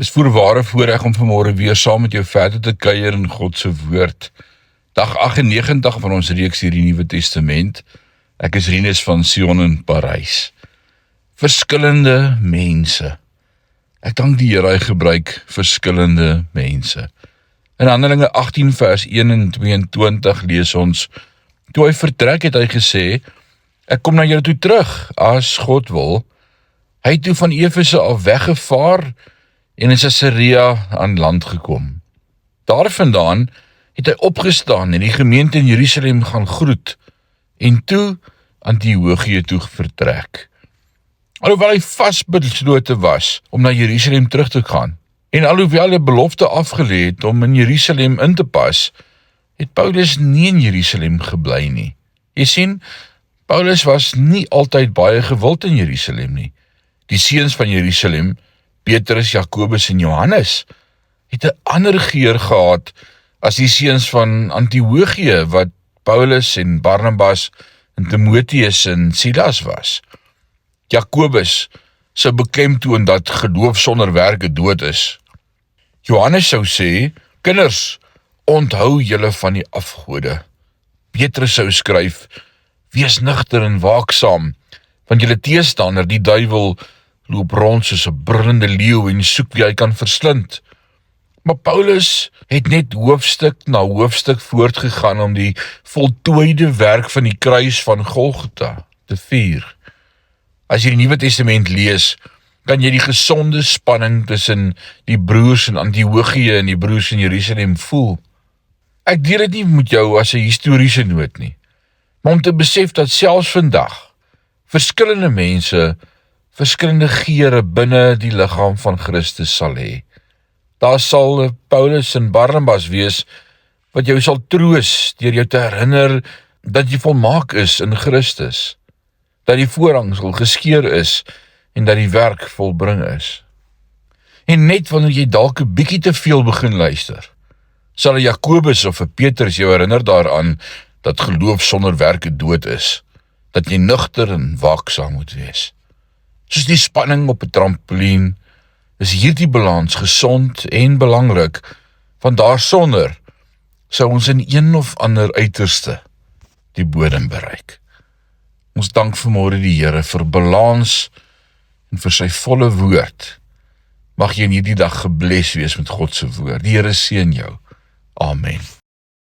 Dis voorware voorreg om vanmôre weer saam met jou verder te kuier in God se woord. Dag 98 van ons reeks hier die Nuwe Testament. Ek is Rinus van Sion in Parys. Verskillende mense. Ek dank die Here, hy gebruik verskillende mense. In Handelinge 18 vers 1 en 22 lees ons, toe hy vertrek het hy gesê, ek kom na julle toe terug, as God wil. Hy het toe van Efese af weggevaar en in Caesarea aan land gekom. Daarvandaan het hy opgestaan en die gemeente in Jerusalem gaan groet en toe Antiochië toe vertrek. Alhoewel hy vasbeslote was om na Jerusalem terug te gaan en alhoewel hy belofte afgelê het om in Jerusalem in te pas, het Paulus nie in Jerusalem gebly nie. Jy sien, Paulus was nie altyd baie gewild in Jerusalem nie. Die seuns van Jerusalem, Petrus, Jakobus en Johannes, het 'n ander geur gehad as die seuns van Antiochië wat Paulus en Barnabas en Timotheus en Silas was. Jakobus sou beklemtoon dat geloof sonder werke dood is. Johannes sou sê, kinders, onthou julle van die afgode. Petrus sou skryf, wees nugter en waaksaam, want julle teestander, die duiwel, loop rond soos 'n brullende leeu en soek wie hy kan verslind. Maar Paulus het net hoofstuk na hoofstuk voortgegaan om die voltooide werk van die kruis van Golgotha te vier. As jy die Nuwe Testament lees, kan jy die gesonde spanning tussen die broers in Antiochië en die broers in Jerusalem voel. Ek deel dit nie met jou as 'n historiese noot nie, maar om te besef dat selfs vandag verskillende mense verskillende geure binne die liggaam van Christus sal hê. Daar sal Paulus en Barnabas wees wat jou sal troos deur jou te herinner dat jy volmaak is in Christus, dat die voorhangsel geskeur is en dat die werk volbring is. En net wanneer jy dalk 'n bietjie te veel begin luister, sal 'n Jakobus of 'n Petrus jou herinner daaraan dat geloof sonder werke dood is, dat jy nugter en waaksaam moet wees. Soos die spanning op 'n trampolien, is hierdie balans gesond en belangrik, want daarsonder sou ons in een of ander uiterste die bodem bereik. Ons dank vanmôre die Here vir balans en vir sy volle woord. Mag jy in hierdie dag gebless wees met God se woord. Die Here seën jou. Amen.